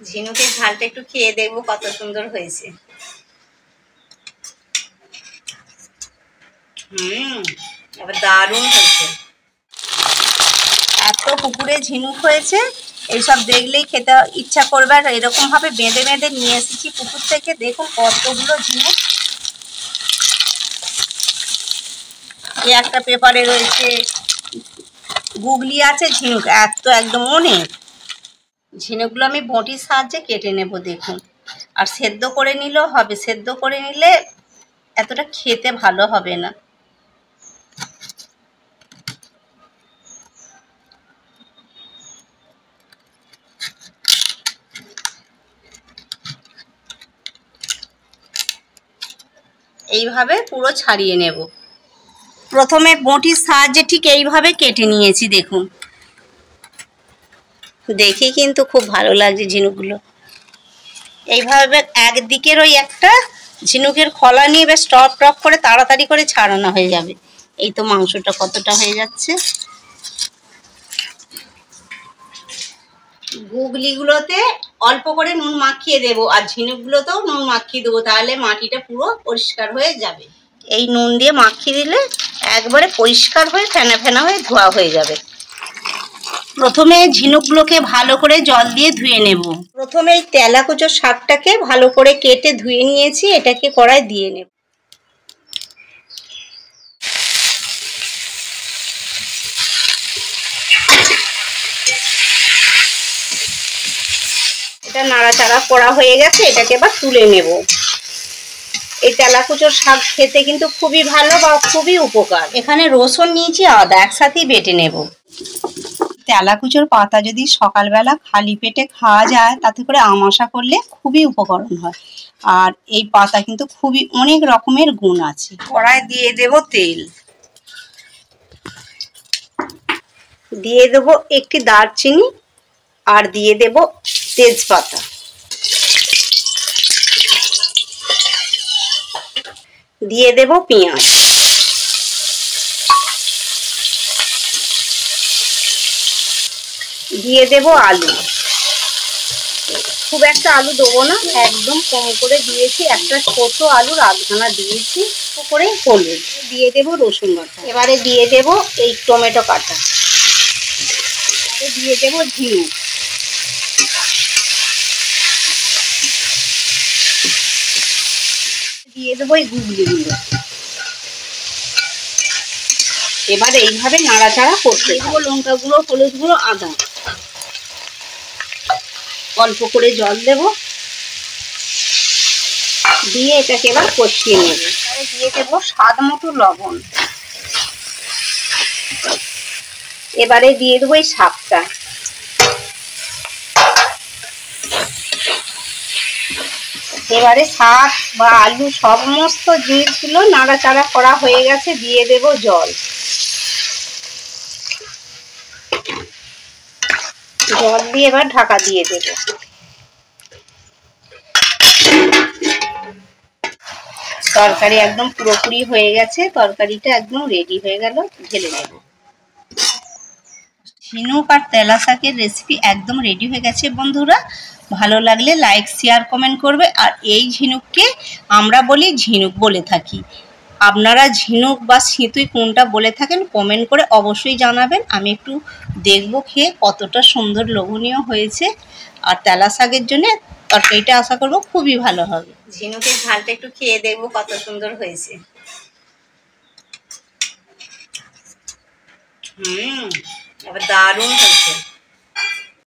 ঝিনুকের ঝালটা একটু খেয়ে দেখবো কত সুন্দর হয়েছে। এবার দারুণ হয়েছে। এত পুকুরে ঝিনুক হয়েছে, এইসব দেখলেই খেতে ইচ্ছা করবে। আর এরকম ভাবে বেঁধে বেঁধে নিয়ে এসেছি পুকুর থেকে। দেখুন কতগুলো ঝিনুক। এই একটা পেপারে রয়েছে, গুগলি আছে, ঝিনুক এত একদম অনেক। ঝিনুকগুলো আমি বঁটির সাহায্যে কেটে নেব দেখুন। আর সেদ্ধ করে নিলেও হবে, সেদ্ধ করে নিলে এতটা খেতে ভালো হবে না। এইভাবে পুরো ছাড়িয়ে নেব। প্রথমে বঁটির সাহায্যে ঠিক এইভাবে কেটে নিয়েছি দেখুন। দেখে কিন্তু খুব ভালো লাগছে ঝিনুকগুলো। এইভাবে একদিকের ওই একটা ঝিনুকের খোলা নিয়ে বেশ টপ টপ করে তাড়াতাড়ি করে ছাড়ানো হয়ে যাবে। এই তো মাংসটা কতটা হয়ে যাচ্ছে। গুগলিগুলোতে অল্প করে নুন মাখিয়ে দেবো, আর ঝিনুকগুলোতেও নুন মাখিয়ে দেবো, তাহলে মাটিটা পুরো পরিষ্কার হয়ে যাবে। এই নুন দিয়ে মাখিয়ে দিলে একবারে পরিষ্কার হয়ে ফেনা ফেনা হয়ে ধোয়া হয়ে যাবে। প্রথমে ঝিনুকগুলোকে ভালো করে জল দিয়ে ধুয়ে নেব। প্রথমে এই তেলাকুচো শাকটাকে ভালো করে কেটে ধুয়ে নিয়েছি, এটাকে কড়ায় দিয়ে নেব। এটা নাড়াচাড়া করা হয়ে গেছে, এটাকে এবার তুলে নেব। এই তেলাকুচোর শাক খেতে কিন্তু খুবই ভালো বা খুবই উপকার। এখানে রসুন নিয়েছি, আদা একসাথেই বেটে নেব। তেলাকুচোর পাতা যদি সকালবেলা খালি পেটে খাওয়া যায়, তাতে করে আমাশা করলে খুবই উপকরণ হয়। আর এই পাতা কিন্তু খুবই অনেক রকমের গুণ আছে। কড়ায় দিয়ে দেব তেল, দিয়ে দেব একটি দারচিনি, আর দিয়ে দেব তেজপাতা, দিয়ে দেব পেঁয়াজ, দিয়ে দেব আলু। খুব একটা আলু দেবো না, একদম কম করে দিয়েছি। একটা ছোট আলুর আধখানা দিয়েছি। করে হলুদ দিয়ে দেব, রসুন বাটা। এবারে দিয়ে দেব এই টমেটো কাটা, দিয়ে দেব ঝিনুক, দিয়ে দেবো এই গুগলিগুলো। এবারে এইভাবে নাড়াচাড়া করতে দেবো লঙ্কা গুঁড়ো, হলুদ গুঁড়ো, আদা। অল্প করে জল দেব, দিয়ে এটাকে এবার কষিয়ে নেব। দিয়ে দেবো স্বাদ মতো লবণ। এবারে দিয়ে দেবো এই শাকটা। এবারে শাক বা আলু সমস্ত জিনিসগুলো নাড়াচাড়া করা হয়ে গেছে, দিয়ে দেব জল। জল দিয়ে এবার ঢাকা দিয়ে দেব। তরকারি একদম পুরোপুরি হয়ে গেছে, তরকারিটা একদম রেডি হয়ে গেল, ঢেলে নেব। ঝিনুক আর তেলা শাকের রেসিপি একদম রেডি হয়ে গেছে বন্ধুরা। ভালো লাগলে লাইক শেয়ার কমেন্ট করবে। আর এই ঝিনুককে আমরা বলি ঝিনুক বলে থাকি। আপনারা ঝিনুক বা সিতুই কোনটা বলে থাকেন কমেন্ট করে অবশ্যই জানাবেন। আমি একটু দেখব খেয়ে কতটা সুন্দর লোভনীয় হয়েছে। আর তেলা শাকের জন্য তরকারিটা আশা করব খুবই ভালো হবে। ঝিনুকের ঝালটা একটু খেয়ে দেখব কত সুন্দর হয়েছে। এবার দারুণ হয়েছে।